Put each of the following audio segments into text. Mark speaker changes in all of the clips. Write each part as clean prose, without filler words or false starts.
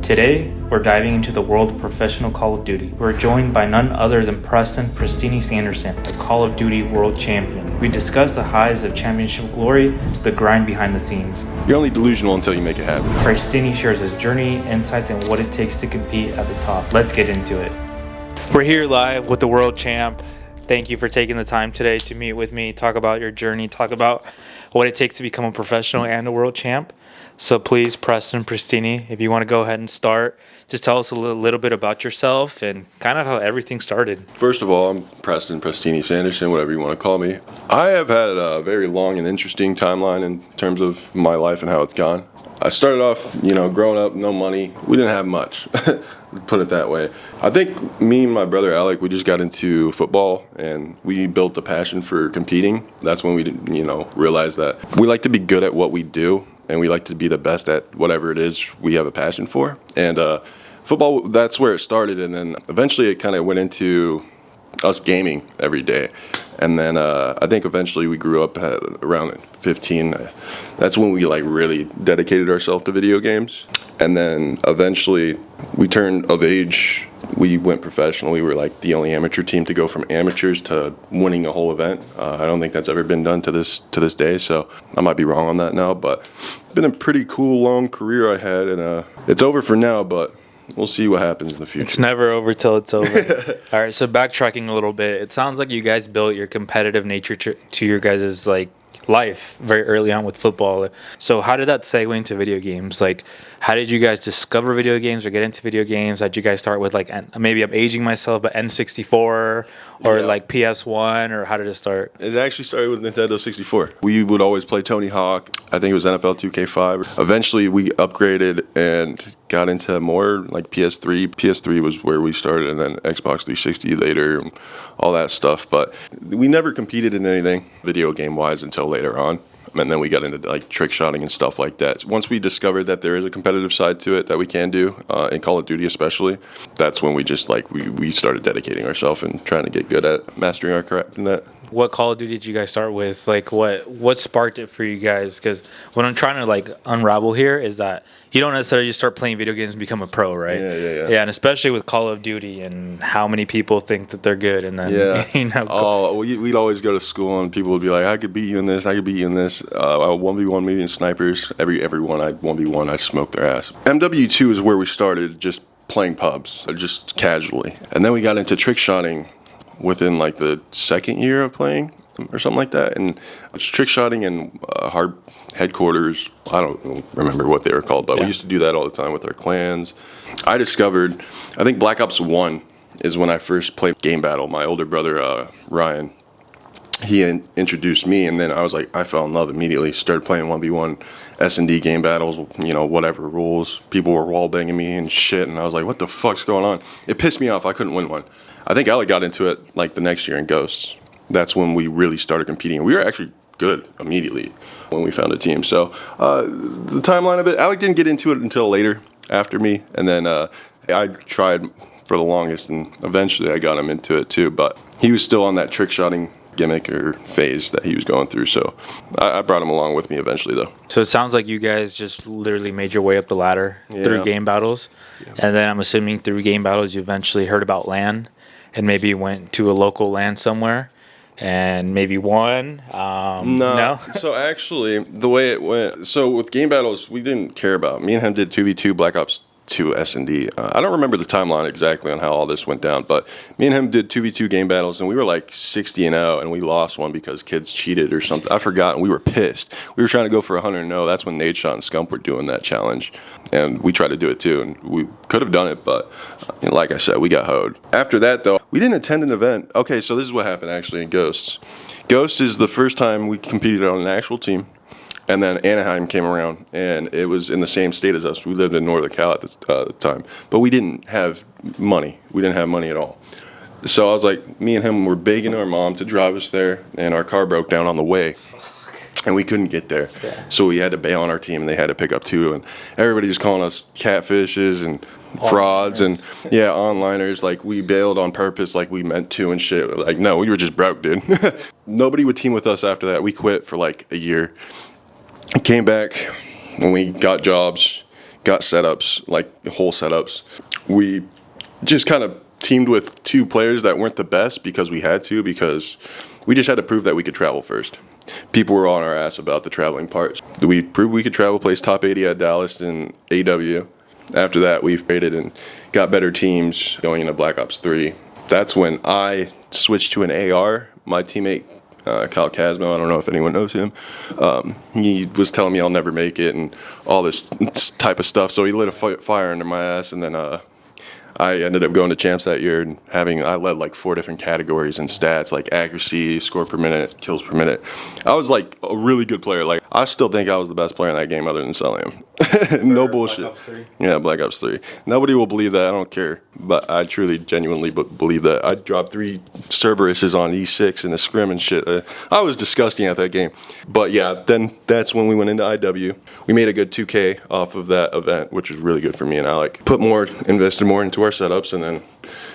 Speaker 1: Today, we're diving into the world of professional Call of Duty. We're joined by none other than Preston Sanderson, a Call of Duty world champion. We discuss the highs of championship glory to the grind behind the scenes.
Speaker 2: You're only delusional until you make it happen.
Speaker 1: Prestinni shares his journey, insights, and what it takes to compete at the top. Let's get into it. We're here live with the world champ. Thank you for taking the time today to meet with me, talk about your journey, talk about what it takes to become a professional and a world champ. So please, Prestinni, if you want to go ahead and start, just tell us a little bit about yourself and kind of how everything started.
Speaker 2: First of all, I'm Prestinni Sanderson, whatever you want to call me. I have had a very long and interesting timeline in terms of my life and how it's gone. I started off, growing up, no money. We didn't have much, put it that way. I think me and my brother Alec, we just got into football and we built a passion for competing. That's when we, realized that we like to be good at what we do. And we like to be the best at whatever it is we have a passion for. And football, that's where it started. And then eventually it kind of went into us gaming every day. And then I think eventually we grew up at around 15. That's when we really dedicated ourselves to video games. And then eventually we turned of age. We went professional. We were the only amateur team to go from amateurs to winning a whole event. I don't think that's ever been done to this day, so I might be wrong on that now, but it's been a pretty cool long career I had, and it's over for now, but we'll see what happens in the future.
Speaker 1: It's never over till it's over. All right, so backtracking a little bit, it sounds like you guys built your competitive nature to your guys' life very early on with football. So how did that segue into video games? How did you guys discover video games or get into video games? Did you guys start with maybe I'm aging myself, but N64 or PS1, or how did it start?
Speaker 2: It actually started with Nintendo 64. We would always play Tony Hawk. I think it was NFL 2K5. Eventually we upgraded and got into more PS3. PS3 was where we started, and then Xbox 360 later, and all that stuff. But we never competed in anything video game wise until later on. And then we got into trick shotting and stuff like that. Once we discovered that there is a competitive side to it that we can do in Call of Duty especially, that's when we just we started dedicating ourselves and trying to get good at mastering our craft in that.
Speaker 1: What Call of Duty did you guys start with? What sparked it for you guys? Because what I'm trying to unravel here is that you don't necessarily just start playing video games and become a pro, right?
Speaker 2: Yeah,
Speaker 1: and especially with Call of Duty and how many people think that they're good, and then
Speaker 2: we'd always go to school and people would be like, I could beat you in this, I could beat you in this. 1v1 me and snipers. Everyone I'd 1v1, I'd smoke their ass. MW2 is where we started just playing pubs, just casually, and then we got into trick shotting within the second year of playing or something like that, and it's trick shotting in hard headquarters. I don't remember what they were called, but we used to do that all the time with our clans. I think Black Ops 1 is when I first played game battle. My older brother Ryan, he introduced me, and then I fell in love immediately. Started playing 1v1 S&D game battles, whatever rules. People were wall banging me and shit, and I was like, what the fuck's going on? It pissed me off. I couldn't win one. I think Alec got into it the next year in Ghosts. That's when we really started competing. We were actually good immediately when we found a team. So the timeline of it, Alec didn't get into it until later after me, and then I tried for the longest, and eventually I got him into it too. But he was still on that trick shotting gimmick or phase that he was going through, so I brought him along with me eventually though.
Speaker 1: So it sounds like you guys just literally made your way up the ladder through game battles, and then I'm assuming through game battles you eventually heard about LAN and maybe went to a local LAN somewhere and maybe won. No.
Speaker 2: So actually the way it went, so with game battles we didn't care about. Me and him did 2v2 Black Ops 2 S&D. I don't remember the timeline exactly on how all this went down, but me and him did 2v2 game battles, and we were 60-0, and we lost one because kids cheated or something. I forgot, and we were pissed. We were trying to go for 100-0. That's when Nadeshot and Scump were doing that challenge, and we tried to do it too, and we could have done it, but like I said, we got hoed. After that, though, we didn't attend an event. Okay, so this is what happened actually in Ghosts. Ghosts is the first time we competed on an actual team. And then Anaheim came around, and it was in the same state as us. We lived in Northern Cal at the time, but we didn't have money. We didn't have money at all. So I was me and him were begging our mom to drive us there, and our car broke down on the way, and we couldn't get there. So we had to bail on our team, and they had to pick up too. And everybody was calling us catfishes and frauds and onliners. We bailed on purpose, we meant to and shit. No, we were just broke, dude. Nobody would team with us after that. We quit for a year. Came back when we got jobs, got setups, like whole setups. We just kind of teamed with 2 players that weren't the best because we had to, because we just had to prove that we could travel first. People were on our ass about the traveling parts. We proved we could travel, placed top 80 at Dallas in AW. After that, we've rated and got better teams going into Black Ops 3. That's when I switched to an AR. My teammate, Kyle Casmo, I don't know if anyone knows him, he was telling me I'll never make it and all this type of stuff. So he lit a fire under my ass, and then I ended up going to champs that year and I led like 4 different categories and stats, like accuracy, score per minute, kills per minute. I was like a really good player. Like, I still think I was the best player in that game other than Celium. No bullshit.
Speaker 1: Black Ops 3?
Speaker 2: Yeah, Black Ops 3. Nobody will believe that. I don't care. But I truly, genuinely believe that. I dropped 3 Cerberuses on E6 in the scrim and shit. I was disgusting at that game. But yeah, then that's when we went into IW. We made a good 2K off of that event, which was really good for me and Alec. Invested more into our setups, and then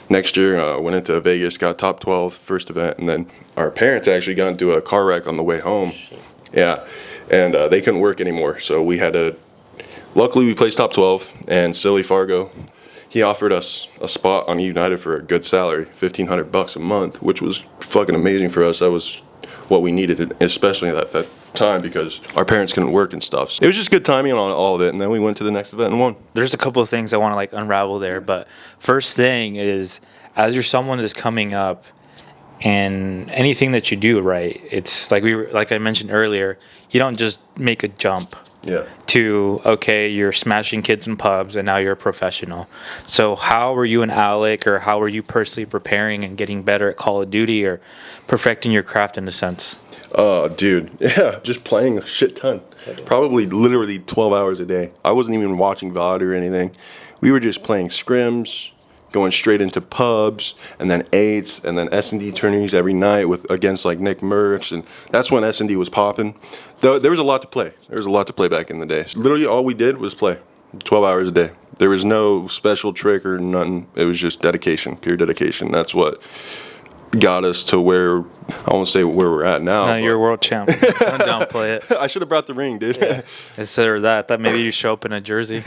Speaker 2: next year went into Vegas, got top 12 first event, and then our parents actually got into a car wreck on the way home. Yeah, and they couldn't work anymore, so we had to. Luckily, we placed top 12, and Silly Fargo, he offered us a spot on United for a good salary, $1,500 a month, which was fucking amazing for us. That was what we needed, especially at that time, because our parents couldn't work and stuff. So it was just good timing on all of it, and then we went to the next event and won.
Speaker 1: There's a couple of things I want to like unravel there, but first thing is, as you're someone that's coming up, and anything that you do, right, it's like I mentioned earlier, you don't just make a jump.
Speaker 2: Yeah.
Speaker 1: To, okay, you're smashing kids in pubs and now you're a professional. So how were you and Alec, or how were you personally preparing and getting better at Call of Duty or perfecting your craft in a sense?
Speaker 2: Dude, yeah, just playing a shit ton. Probably literally 12 hours a day. I wasn't even watching VOD or anything. We were just playing scrims, going straight into pubs, and then 8s, and then S&D tourneys every night against like Nick Merckx, and that's when S&D was popping. There was a lot to play. There was a lot to play back in the day. Literally all we did was play 12 hours a day. There was no special trick or nothing. It was just dedication, pure dedication. That's what got us to where, I won't say where we're at now.
Speaker 1: No, you're a world champ. Don't downplay it.
Speaker 2: I should have brought the ring, dude.
Speaker 1: Yeah. Consider that maybe you show up in a jersey.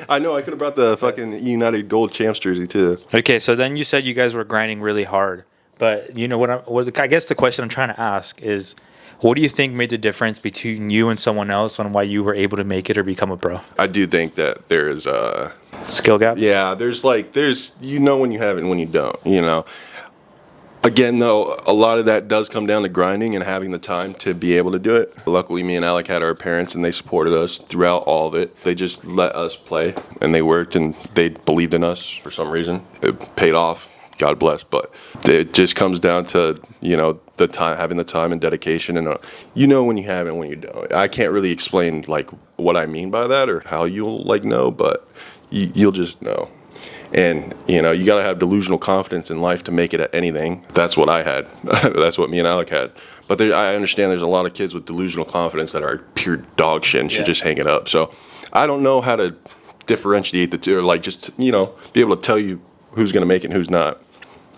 Speaker 2: I know, I could have brought the fucking United Gold Champs jersey too.
Speaker 1: Okay, so then you said you guys were grinding really hard. But you know what I guess the question I'm trying to ask is, what do you think made the difference between you and someone else on why you were able to make it or become a pro?
Speaker 2: I do think that there's a
Speaker 1: skill gap.
Speaker 2: Yeah, there's you know when you have it and when you don't, you know. Again, though, a lot of that does come down to grinding and having the time to be able to do it. Luckily, me and Alec had our parents, and they supported us throughout all of it. They just let us play, and they worked, and they believed in us for some reason. It paid off. God bless. But it just comes down to, you know, the time, having the time and dedication, and you know when you have it and when you don't. I can't really explain like what I mean by that or how you'll like know, but you'll just know. And, you know, you got to have delusional confidence in life to make it at anything. That's what I had. That's what me and Alec had. But I understand there's a lot of kids with delusional confidence that are pure dog shit and should just hang it up. So I don't know how to differentiate the two, or like just, you know, be able to tell you who's going to make it and who's not.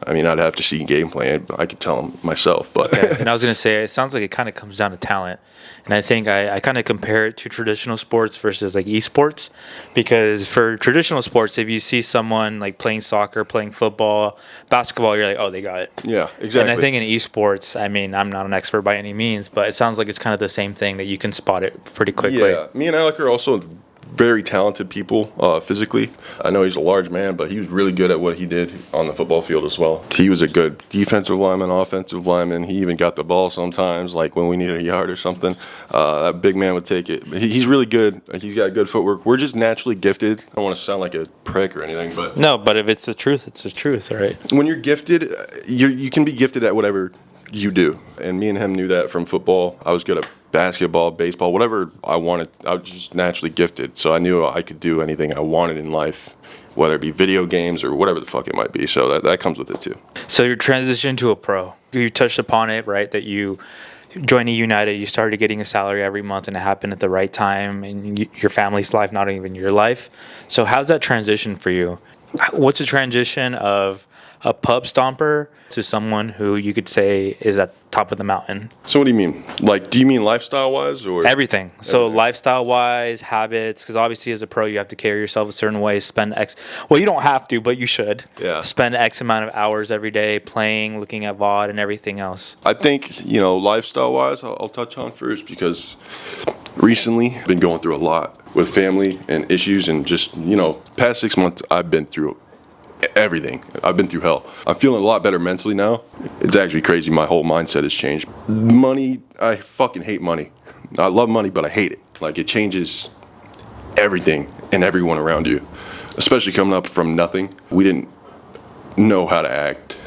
Speaker 2: I mean, I'd have to see gameplay. I could tell them myself, but.
Speaker 1: Okay. And I was going to say, it sounds like it kind of comes down to talent. And I think I kind of compare it to traditional sports versus like esports, because for traditional sports, if you see someone like playing soccer, playing football, basketball, you're like, oh, they got it.
Speaker 2: Yeah, exactly.
Speaker 1: And I think in esports, I mean, I'm not an expert by any means, but it sounds like it's kind of the same thing, that you can spot it pretty quickly.
Speaker 2: Yeah, me and Alec are also very talented people physically. I know he's a large man, but he was really good at what he did on the football field as well. He was a good defensive lineman, offensive lineman. He even got the ball sometimes, like when we needed a yard or something. That big man would take it. He's really good. He's got good footwork. We're just naturally gifted. I don't want to sound like a prick or anything, but
Speaker 1: no, but if it's the truth, it's the truth, right?
Speaker 2: When you're gifted, you can be gifted at whatever you do. And me and him knew that from football. I was good at basketball, baseball, whatever I wanted. I was just naturally gifted, so I knew I could do anything I wanted in life, whether it be video games or whatever the fuck it might be. So that comes with it too.
Speaker 1: So your transition to a pro, you touched upon it, right? That you joined United, you started getting a salary every month, and it happened at the right time in your family's life, not even your life. So how's that transition for you? What's the transition of a pub stomper to someone who you could say is at top of the mountain?
Speaker 2: So what do you mean? Like, do you mean lifestyle-wise or
Speaker 1: Everything. So lifestyle-wise, habits, because obviously as a pro, you have to carry yourself a certain way, spend X. Well, you don't have to, but you should.
Speaker 2: Yeah.
Speaker 1: Spend X amount of hours every day playing, looking at VOD, and everything else.
Speaker 2: I think, lifestyle-wise, I'll touch on first because recently I've been going through a lot with family and issues and just, past 6 months I've been through everything. I've been through hell. I'm feeling a lot better mentally now. It's actually crazy. My whole mindset has changed. Money, I fucking hate money. I love money, but I hate it. Like, it changes everything and everyone around you, especially coming up from nothing. We didn't know how to act.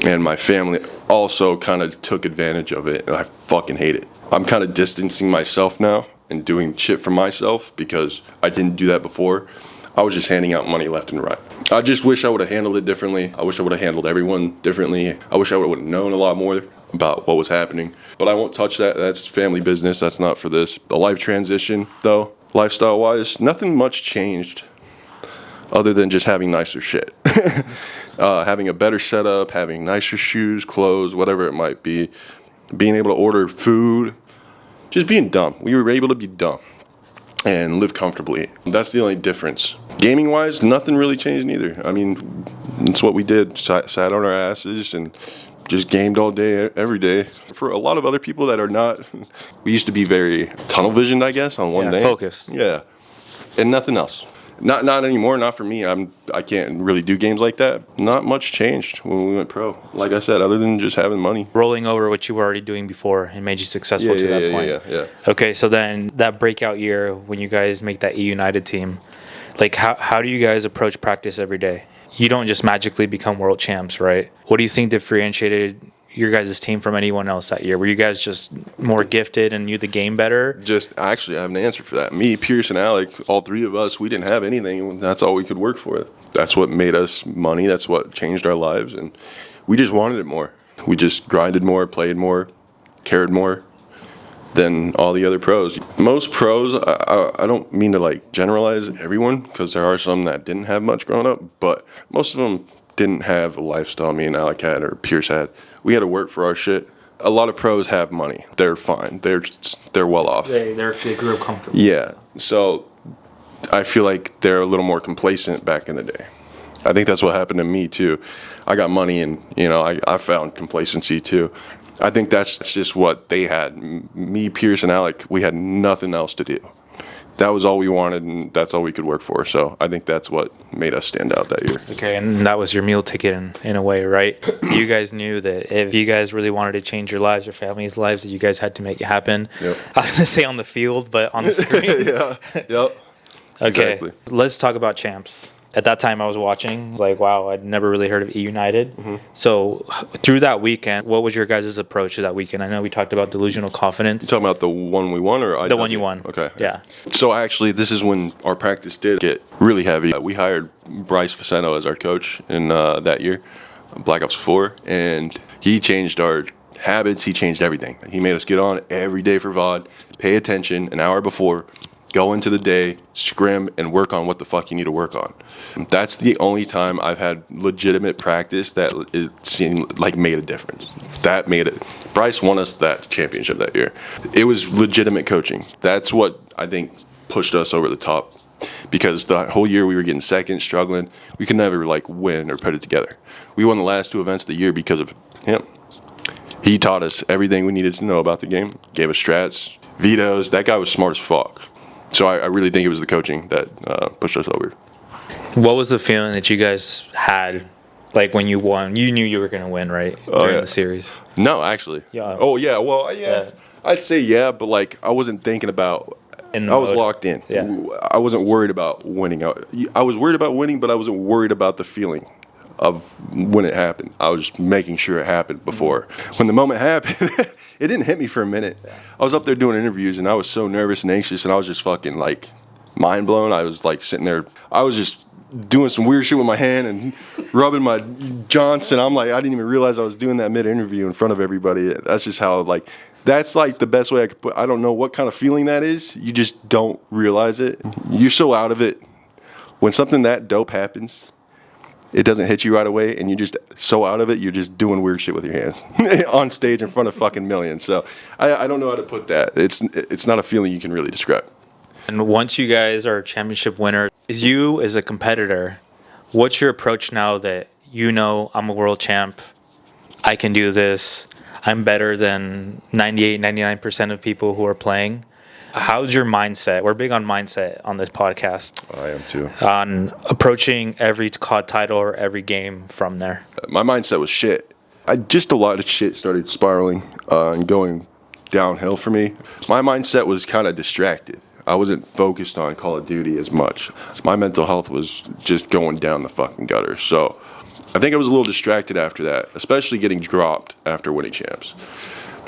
Speaker 2: And my family also kind of took advantage of it, and I fucking hate it. I'm kind of distancing myself now and doing shit for myself because I didn't do that before. I was just handing out money left and right. I just wish I would have handled it differently. I wish I would have handled everyone differently. I wish I would have known a lot more about what was happening. But I won't touch that. That's family business. That's not for this. The life transition, though, lifestyle-wise, nothing much changed other than just having nicer shit. Having a better setup, having nicer shoes, clothes, whatever it might be. Being able to order food. Just being dumb. We were able to be dumb and live comfortably. That's the only difference. Gaming-wise, nothing really changed neither. I mean, it's what we did. Sat on our asses and just gamed all day, every day. For a lot of other people that are not, we used to be very tunnel-visioned, I guess, on one thing.
Speaker 1: Focused.
Speaker 2: Yeah, and nothing else. Not anymore. Not for me. I can't really do games like that. Not much changed when we went pro. Like I said, other than just having money.
Speaker 1: Rolling over what you were already doing before and made you successful to that point.
Speaker 2: Yeah.
Speaker 1: Okay, so then that breakout year when you guys make that E United team, like how do you guys approach practice every day? You don't just magically become world champs, right? What do you think differentiated your guys' team from anyone else that year? Were you guys just more gifted and knew the game better?
Speaker 2: Actually, I have an answer for that. Me, Pierce, and Alec, all three of us, we didn't have anything. That's all we could work for. That's what made us money. That's what changed our lives. And we just wanted it more. We just grinded more, played more, cared more than all the other pros. Most pros, I don't mean to generalize everyone because there are some that didn't have much growing up, but most of them didn't have a lifestyle me and Alec had or Pierce had. We had to work for our shit. A lot of pros have money. They're fine. They're well off.
Speaker 1: They grew up comfortable.
Speaker 2: Yeah. So I feel like they're a little more complacent back in the day. I think that's what happened to me too. I got money and I found complacency too. I think that's just what they had. Me, Pierce, and Alec, we had nothing else to do. That was all we wanted, and that's all we could work for. So I think that's what made us stand out that year.
Speaker 1: Okay, and that was your meal ticket in a way, right? You guys knew that if you guys really wanted to change your lives, your family's lives, that you guys had to make it happen.
Speaker 2: Yep.
Speaker 1: I was going to say on the field, but on the screen.
Speaker 2: Yeah, yep.
Speaker 1: Okay,
Speaker 2: Exactly.
Speaker 1: Let's talk about champs. At that time I was watching, wow, I'd never really heard of E United. Mm-hmm. So through that weekend, what was your guys' approach to that weekend? I know we talked about delusional confidence.
Speaker 2: You talking about the one we won or IW?
Speaker 1: The one you won.
Speaker 2: Okay.
Speaker 1: Yeah.
Speaker 2: So actually, this is when our practice did get really heavy. We hired Bryce Faceno as our coach in that year, Black Ops 4, and he changed our habits. He changed everything. He made us get on every day for VOD, pay attention an hour before, go into the day, scrim, and work on what the fuck you need to work on. That's the only time I've had legitimate practice that it seemed like made a difference. That made it. Bryce won us that championship that year. It was legitimate coaching. That's what I think pushed us over the top, because the whole year we were getting second, struggling. We could never win or put it together. We won the last two events of the year because of him. He taught us everything we needed to know about the game, gave us strats, vetoes. That guy was smart as fuck. So I really think it was the coaching that pushed us over.
Speaker 1: What was the feeling that you guys had, when you won? You knew you were going to win, right? During the series.
Speaker 2: No, actually.
Speaker 1: Yeah.
Speaker 2: Oh, yeah. Well, yeah. I'd say yeah, but I wasn't thinking about. I was locked in.
Speaker 1: Yeah.
Speaker 2: I wasn't worried about winning. I was worried about winning, but I wasn't worried about the feeling of when it happened. I was just making sure it happened before. When the moment happened, it didn't hit me for a minute. Yeah. I was up there doing interviews, and I was so nervous and anxious, and I was just fucking mind blown. I was sitting there. I was just doing some weird shit with my hand and rubbing my Johnson. I didn't even realize I was doing that mid-interview in front of everybody. That's just how that's the best way I could put. I don't know what kind of feeling that is. You just don't realize it. You're so out of it. When something that dope happens, it doesn't hit you right away, and you're just so out of it, you're just doing weird shit with your hands on stage in front of fucking millions. So I don't know how to put that. It's not a feeling you can really describe.
Speaker 1: And once you guys are championship winners, as you as a competitor, what's your approach now that you know I'm a world champ? I can do this. I'm better than 98, 99% of people who are playing. How's your mindset? We're big on mindset on this podcast.
Speaker 2: I am too.
Speaker 1: On approaching every COD title or every game from there.
Speaker 2: My mindset was shit. A lot of shit started spiraling and going downhill for me. My mindset was kind of distracted. I wasn't focused on Call of Duty as much. My mental health was just going down the fucking gutter. So I think I was a little distracted after that, especially getting dropped after winning champs.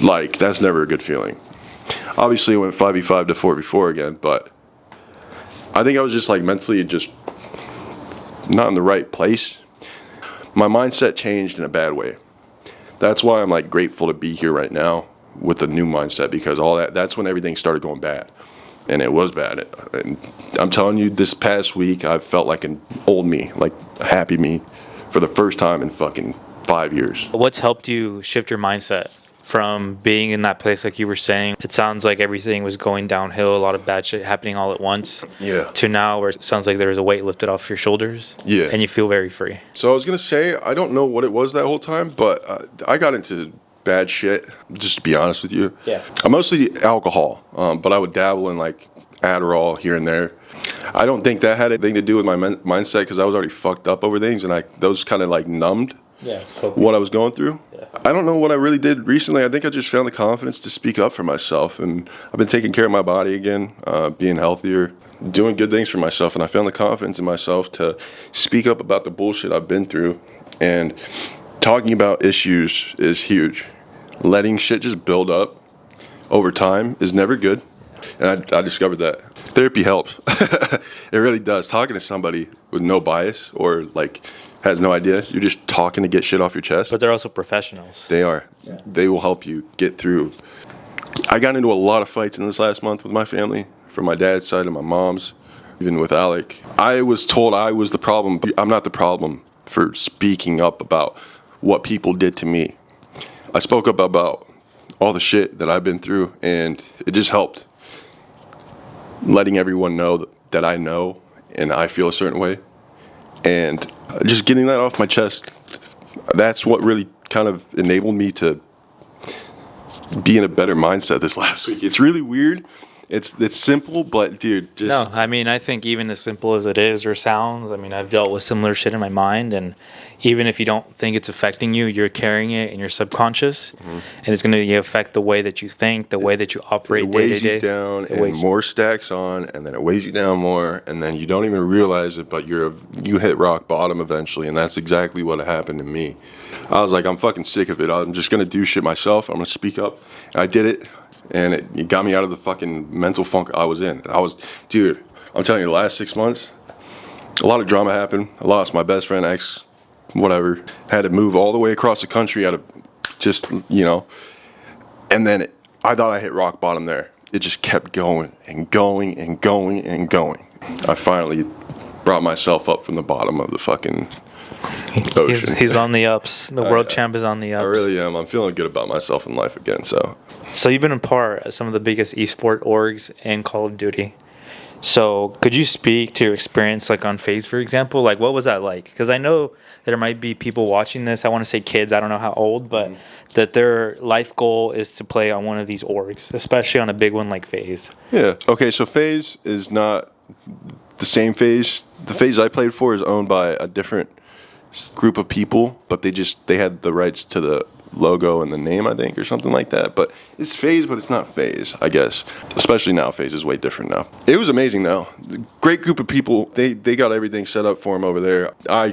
Speaker 2: Like, that's never a good feeling. Obviously, it went 5v5 to 4v4 again, but I think I was just like mentally just not in the right place. My mindset changed in a bad way. That's why I'm like grateful to be here right now with a new mindset, because that's when everything started going bad. And it was bad. And I'm telling you, this past week, I felt like an old me, like a happy me for the first time in fucking 5 years.
Speaker 1: What's helped you shift your mindset from being in that place, like you were saying? It sounds like everything was going downhill, a lot of bad shit happening all at once.
Speaker 2: Yeah.
Speaker 1: To now where it sounds like there's a weight lifted off your shoulders.
Speaker 2: Yeah.
Speaker 1: And you feel very free.
Speaker 2: So I was going to say, I don't know what it was that whole time, but I got into bad shit, just to be honest with you.
Speaker 1: Yeah.
Speaker 2: Mostly alcohol, but I would dabble in like Adderall here and there. I don't think that had anything to do with my mindset, because I was already fucked up over things, and those kind of like numbed what I was going through. Yeah. I don't know what I really did recently. I think I just found the confidence to speak up for myself, and I've been taking care of my body again, being healthier, doing good things for myself, and I found the confidence in myself to speak up about the bullshit I've been through. And talking about issues is huge. Letting shit just build up over time is never good. And I discovered that. Therapy helps. It really does. Talking to somebody with no bias or like has no idea, you're just talking to get shit off your chest.
Speaker 1: But they're also professionals.
Speaker 2: They are. Yeah. They will help you get through. I got into a lot of fights in this last month with my family, from my dad's side and my mom's, even with Alec. I was told I was the problem. I'm not the problem for speaking up about what people did to me. I spoke up about all the shit that I've been through, and it just helped. Letting everyone know that I know and I feel a certain way, and just getting that off my chest, that's what really kind of enabled me to be in a better mindset this last week. It's really weird. It's simple, but dude, just...
Speaker 1: No, I mean, I think even as simple as it is or sounds, I mean, I've dealt with similar shit in my mind, and even if you don't think it's affecting you, you're carrying it in your subconscious, and it's going to affect the way that you think, the way that you operate day to day.
Speaker 2: It weighs you down, and more stacks on, and then it weighs you down more, and then you don't even realize it, but you hit rock bottom eventually, and that's exactly what happened to me. I was like, I'm fucking sick of it. I'm just going to do shit myself. I'm going to speak up. I did it. And it got me out of the fucking mental funk I was in. Dude, I'm telling you, the last 6 months, a lot of drama happened. I lost my best friend, whatever. Had to move all the way across the country out of just, And then I thought I hit rock bottom there. It just kept going and going and going and going. I finally brought myself up from the bottom of the fucking ocean.
Speaker 1: He's on the ups. The world champ is on the ups.
Speaker 2: I really am. I'm feeling good about myself in life again, so...
Speaker 1: So you've been a part of some of the biggest esport orgs in Call of Duty. So could you speak to your experience, like on FaZe, for example? Like, what was that like? Because I know there might be people watching this. I want to say kids. I don't know how old, but that their life goal is to play on one of these orgs, especially on a big one like FaZe.
Speaker 2: Yeah. Okay. So FaZe is not the same FaZe. The FaZe I played for is owned by a different group of people, but they had the rights to the logo and the name, I think, or something like that. But it's FaZe, but it's not FaZe, I guess. Especially now, FaZe is way different now. It was amazing, though. Great group of people. They got everything set up for them over there. I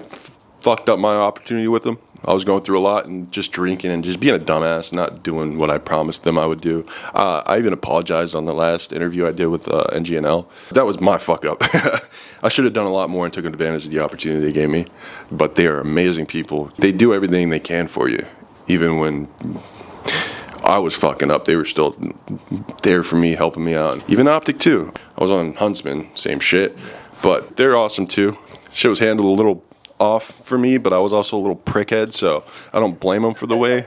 Speaker 2: fucked up my opportunity with them. I was going through a lot and just drinking and just being a dumbass, not doing what I promised them I would do. I even apologized on the last interview I did with NGNL. That was my fuck up. I should have done a lot more and took advantage of the opportunity they gave me. But they are amazing people. They do everything they can for you. Even when I was fucking up, they were still there for me, helping me out. Even OpTic, too. I was on Huntsman, same shit. But they're awesome, too. Shit was handled a little off for me, but I was also a little prickhead, so I don't blame him for the way.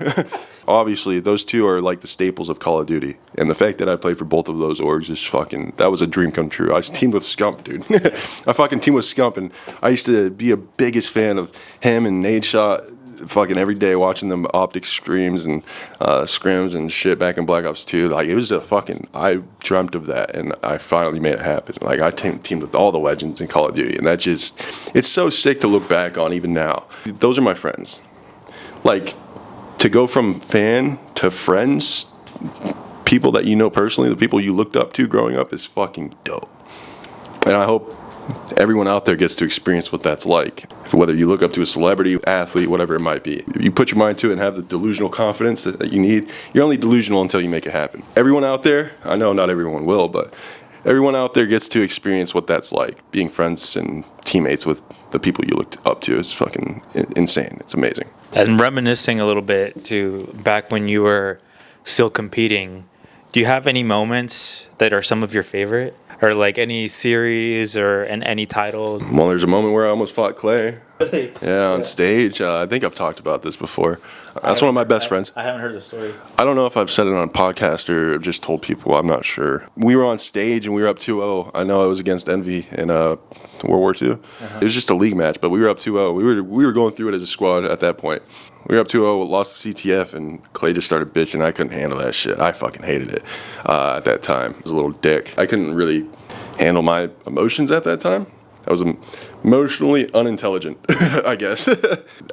Speaker 2: Obviously, those two are like the staples of Call of Duty. And the fact that I played for both of those orgs is that was a dream come true. I was teamed with Scump, dude. I fucking teamed with Scump, and I used to be a biggest fan of him and Nade Shot fucking every day, watching them OpTic screams and scrims and shit back in Black Ops 2. Like, it was I dreamt of that, and I finally made it happen. Like, I teamed with all the legends in Call of Duty, and it's so sick to look back on even now. Those are my friends. Like, to go from fan to friends, people that you know personally, the people you looked up to growing up, is fucking dope. And I hope everyone out there gets to experience what that's like. Whether you look up to a celebrity, athlete, whatever it might be. You put your mind to it and have the delusional confidence that you need. You're only delusional until you make it happen. Everyone out there, I know not everyone will, but everyone out there gets to experience what that's like. Being friends and teammates with the people you looked up to is fucking insane. It's amazing.
Speaker 1: And reminiscing a little bit to back when you were still competing, do you have any moments that are some of your favorite? Or like any series or any title?
Speaker 2: Well, there's a moment where I almost fought Clay. Yeah, on stage. I think I've talked about this before. That's one of my best friends.
Speaker 1: I haven't heard the story.
Speaker 2: I don't know if I've said it on a podcast or just told people. I'm not sure. We were on stage and we were up 2-0. I know it was against Envy in World War II. It was just a league match, but we were up 2-0. We were going through it as a squad at that point. We were up 2-0, lost the CTF, and Clay just started bitching. I couldn't handle that shit. I fucking hated it at that time. I was a little dick. I couldn't really handle my emotions at that time. I was emotionally unintelligent, I guess.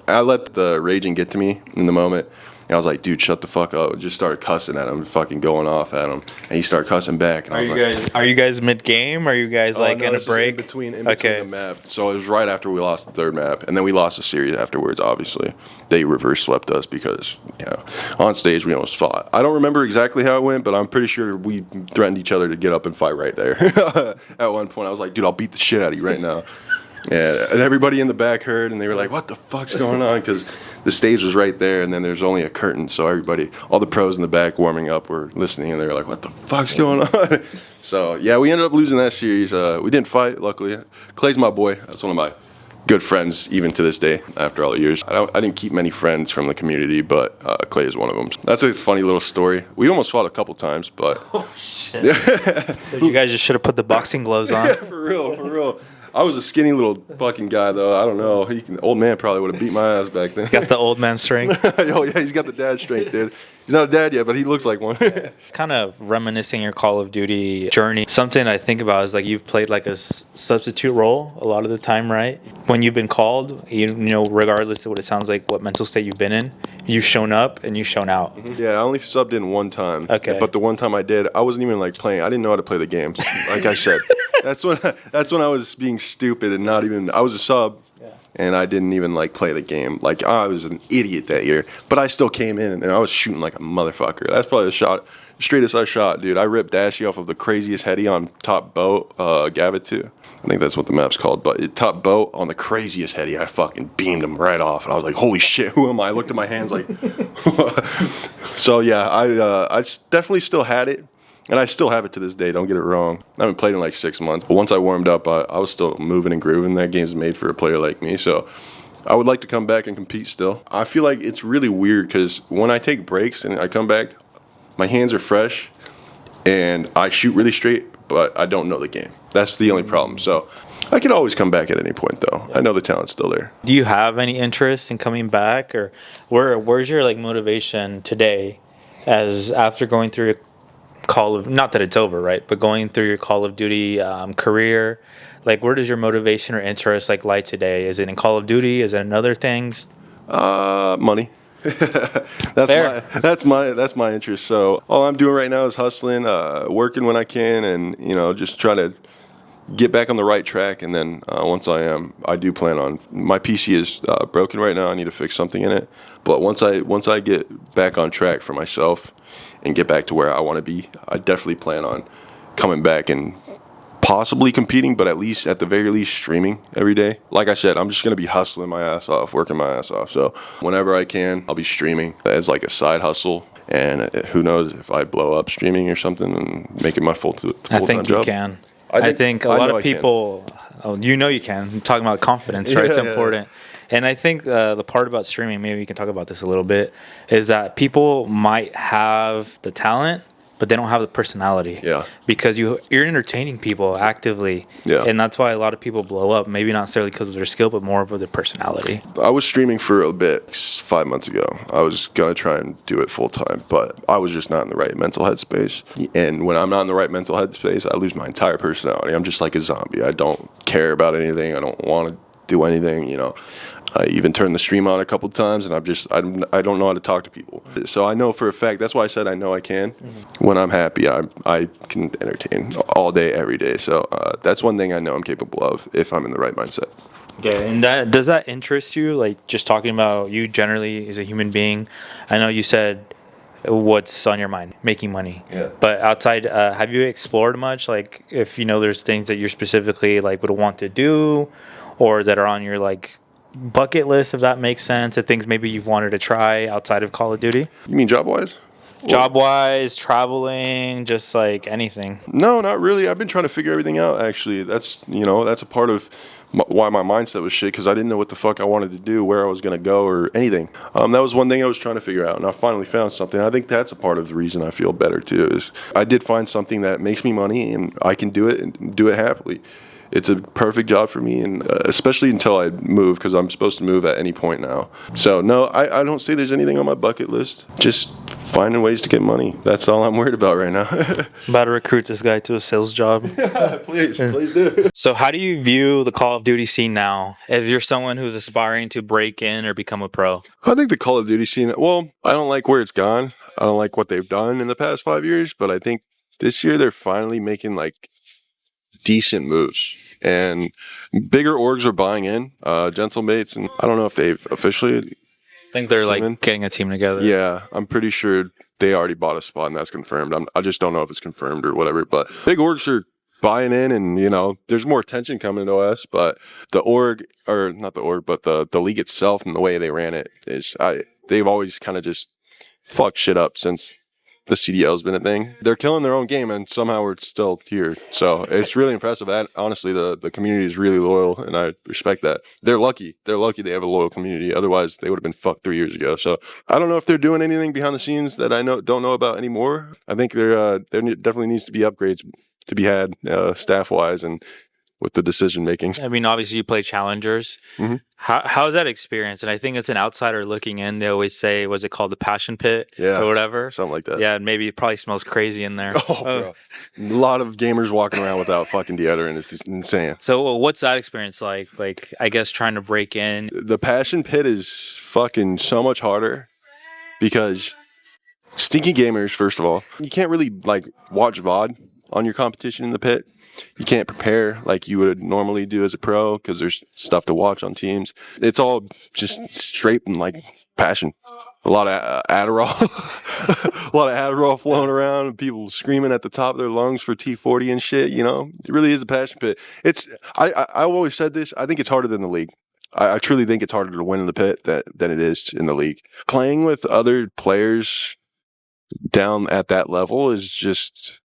Speaker 2: I let the raging get to me in the moment. And I was like, dude, shut the fuck up. I just started cussing at him, fucking going off at him. And he started cussing back. And
Speaker 1: Are you guys mid-game? Are you guys like in a break?
Speaker 2: In between the map. So it was right after we lost the third map. And then we lost the series afterwards, obviously. They reverse swept us because, on stage we almost fought. I don't remember exactly how it went, but I'm pretty sure we threatened each other to get up and fight right there. At one point, I was like, dude, I'll beat the shit out of you right now. Yeah, and everybody in the back heard, and they were like, what the fuck's going on? Because the stage was right there, and then there's only a curtain, so all the pros in the back warming up were listening, and they were like, what the fuck's going on? So, yeah, we ended up losing that series. We didn't fight, luckily. Clay's my boy. That's one of my good friends, even to this day, after all the years. I didn't keep many friends from the community, but Clay is one of them. That's a funny little story. We almost fought a couple times, but...
Speaker 1: Oh, shit. So you guys just should have put the boxing gloves on.
Speaker 2: Yeah, for real. I was a skinny little fucking guy, though. I don't know. Old man probably would have beat my ass back then.
Speaker 1: Got the old man strength.
Speaker 2: Oh, yeah, he's got the dad strength, dude. He's not a dad yet, but he looks like one.
Speaker 1: Kind of reminiscing your Call of Duty journey. Something I think about is like you've played like a substitute role a lot of the time, right? When you've been called, regardless of what it sounds like, what mental state you've been in, you've shown up and you've shown out.
Speaker 2: Yeah, I only subbed in one time.
Speaker 1: Okay.
Speaker 2: But the one time I did, I wasn't even like playing. I didn't know how to play the games. Like I said, that's when I was being stupid and not even. I was a sub. And I didn't even like play the game. Like, I was an idiot that year. But I still came in and I was shooting like a motherfucker. That's probably the straightest I shot, dude. I ripped Dashy off of the craziest heady on top boat, Gavitu. I think that's what the map's called. But top boat on the craziest heady, I fucking beamed him right off. And I was like, holy shit, who am I? I looked at my hands like... So, yeah, I definitely still had it. And I still have it to this day, don't get it wrong. I haven't played in like 6 months. But once I warmed up, I was still moving and grooving. That game's made for a player like me. So I would like to come back and compete still. I feel like it's really weird because when I take breaks and I come back, my hands are fresh and I shoot really straight, but I don't know the game. That's the only problem. So I could always come back at any point, though. I know the talent's still there.
Speaker 1: Do you have any interest in coming back? Or where's your like motivation today as after going through not that it's over, right? But going through your Call of Duty career, like where does your motivation or interest like lie today? Is it in Call of Duty? Is it in other things?
Speaker 2: Money. That's my interest. So all I'm doing right now is hustling, working when I can, and just trying to get back on the right track. And then once I do plan on. My PC is broken right now. I need to fix something in it. But once I get back on track for myself and get back to where I want to be, I definitely plan on coming back and possibly competing, but at the very least streaming every day. Like I said, I'm just going to be hustling my ass off, working my ass off. So whenever I can, I'll be streaming as like a side hustle. And who knows if I blow up streaming or something and make it my full-time job.
Speaker 1: I think you can. I think a
Speaker 2: I
Speaker 1: lot
Speaker 2: know
Speaker 1: of
Speaker 2: I can.
Speaker 1: people, oh, you know, you can. I'm talking about confidence, right? It's
Speaker 2: Yeah, yeah,
Speaker 1: important. And I think the part about streaming, maybe we can talk about this a little bit, is that people might have the talent, but they don't have the personality.
Speaker 2: Yeah.
Speaker 1: Because you're entertaining people actively.
Speaker 2: Yeah.
Speaker 1: And that's why a lot of people blow up. Maybe not necessarily because of their skill, but more of their personality.
Speaker 2: I was streaming for a bit 5 months ago. I was going to try and do it full time, but I was just not in the right mental headspace. And when I'm not in the right mental headspace, I lose my entire personality. I'm just like a zombie. I don't care about anything. I don't want to do anything, you know. I even turned the stream on a couple of times, and I don't know how to talk to people. So I know for a fact, that's why I said I know I can. When I'm happy, I can entertain all day, every day. So that's one thing I know I'm capable of if I'm in the right mindset.
Speaker 1: Okay, and does that interest you? Like just talking about you generally as a human being. I know you said what's on your mind, making money.
Speaker 2: Yeah.
Speaker 1: But outside, have you explored much? Like if you know there's things that you're specifically like would want to do, or that are on your like bucket list, if that makes sense. Of things maybe you've wanted to try outside of Call of Duty,
Speaker 2: You mean job wise?
Speaker 1: job wise, traveling, just like anything.
Speaker 2: No, not really. I've been trying to figure everything out. Actually, that's that's a part of why my mindset was shit because I didn't know what the fuck I wanted to do, where I was gonna go, or anything. That was one thing I was trying to figure out, and I finally found something. I think that's a part of the reason I feel better too. Is I did find something that makes me money, and I can do it and do it happily. It's a perfect job for me, and especially until I move, because I'm supposed to move at any point now. So no, I don't say there's anything on my bucket list. Just finding ways to get money. That's all I'm worried about right now.
Speaker 1: About to recruit this guy to a sales job.
Speaker 2: Please do.
Speaker 1: So how do you view the Call of Duty scene now? If you're someone who's aspiring to break in or become a pro?
Speaker 2: I think the Call of Duty scene, well, I don't like where it's gone. I don't like what they've done in the past 5 years, but I think this year they're finally making like decent moves. And bigger orgs are buying in, Gentlemates, and I don't know if they've officially.
Speaker 1: I think they're like
Speaker 2: in.
Speaker 1: getting a team together.
Speaker 2: Yeah, I'm pretty sure they already bought a spot and that's confirmed. I just don't know if it's confirmed or whatever, but big orgs are buying in, and there's more attention coming to us, but the org, or not the org, but the league itself and the way they ran it they've always kind of just fucked shit up since the CDL's been a thing. They're killing their own game, and somehow we're still here. So it's really impressive. Honestly, the community is really loyal, and I respect that. They're lucky. They're lucky they have a loyal community. Otherwise, they would have been fucked 3 years ago. So I don't know if they're doing anything behind the scenes that I don't know about anymore. I think there definitely needs to be upgrades to be had staff wise and with the decision making.
Speaker 1: I mean, obviously you play challengers.
Speaker 2: Mhm.
Speaker 1: How's that experience? And I think it's an outsider looking in. They always say, was it called the passion pit or whatever?
Speaker 2: Something like that.
Speaker 1: Yeah, and maybe it probably smells crazy in there.
Speaker 2: Oh, bro. A lot of gamers walking around without fucking deodorant. It's just insane.
Speaker 1: So what's that experience like? Like, I guess trying to break in.
Speaker 2: The passion pit is fucking so much harder because stinky gamers, first of all, you can't really like watch VOD on your competition in the pit. You can't prepare like you would normally do as a pro because there's stuff to watch on teams. It's all just straight and like passion. A lot of Adderall, a lot of Adderall flowing around, people screaming at the top of their lungs for T40 and shit. It really is a passion pit. I've always said this. I think it's harder than the league. I truly think it's harder to win in the pit than it is in the league. Playing with other players down at that level is just.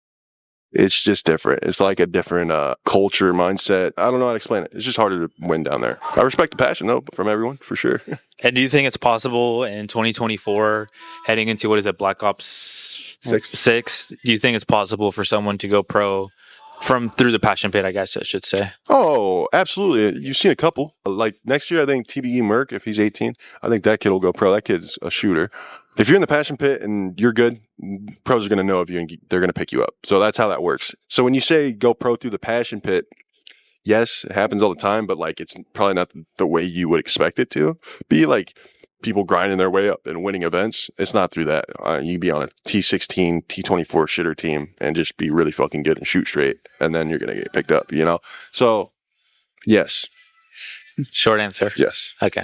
Speaker 2: It's just different. It's like a different culture, mindset. I don't know how to explain it. It's just harder to win down there. I respect the passion, though, from everyone, for sure.
Speaker 1: And do you think it's possible in 2024, heading into what is it, Black Ops 6? Do you think it's possible for someone to go pro through the passion pit, I guess I should say?
Speaker 2: Oh, absolutely. You've seen a couple. Like next year, I think TBE Merc, if he's 18, I think that kid will go pro. That kid's a shooter. If you're in the passion pit and you're good, pros are going to know of you and they're going to pick you up. So that's how that works. So when you say go pro through the passion pit, yes, it happens all the time, but like it's probably not the way you would expect it to be. Like people grinding their way up and winning events. It's not through that. You be on a T16, T24 shitter team and just be really fucking good and shoot straight. And then you're going to get picked up, So yes.
Speaker 1: Short answer.
Speaker 2: Yes.
Speaker 1: Okay.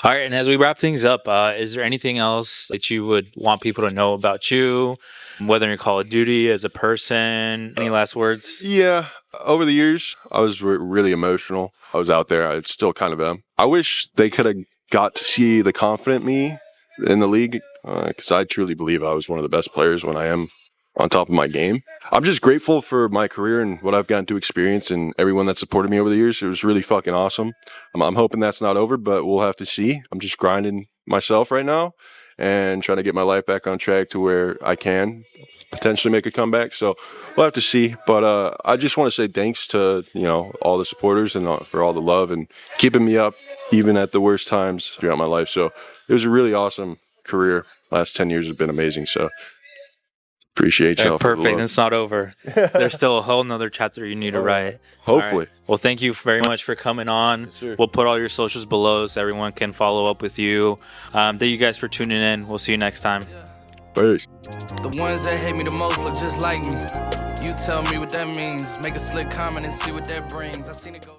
Speaker 1: All right, and as we wrap things up, is there anything else that you would want people to know about you, whether in Call of Duty, as a person? Any last words?
Speaker 2: Yeah. Over the years, I was really emotional. I was out there. I still kind of am. I wish they could have got to see the confident me in the league because I truly believe I was one of the best players when I am on top of my game. I'm just grateful for my career and what I've gotten to experience and everyone that supported me over the years. It was really fucking awesome. I'm hoping that's not over, but we'll have to see. I'm just grinding myself right now and trying to get my life back on track to where I can potentially make a comeback. So we'll have to see. But I just want to say thanks to, you know, all the supporters and for all the love and keeping me up even at the worst times throughout my life. So it was a really awesome career. Last 10 years has been amazing. So appreciate y'all.
Speaker 1: Perfect. It's not over. There's still a whole nother chapter you need to write.
Speaker 2: Hopefully.
Speaker 1: Right. Well, thank you very much for coming on.
Speaker 2: Yes,
Speaker 1: we'll put all your socials below so everyone can follow up with you. Thank you guys for tuning in. We'll see you next time.
Speaker 2: Peace.
Speaker 3: The ones that hate me the most look just like me. You tell me what that means. Make a slick comment and see what that brings. I seen it go.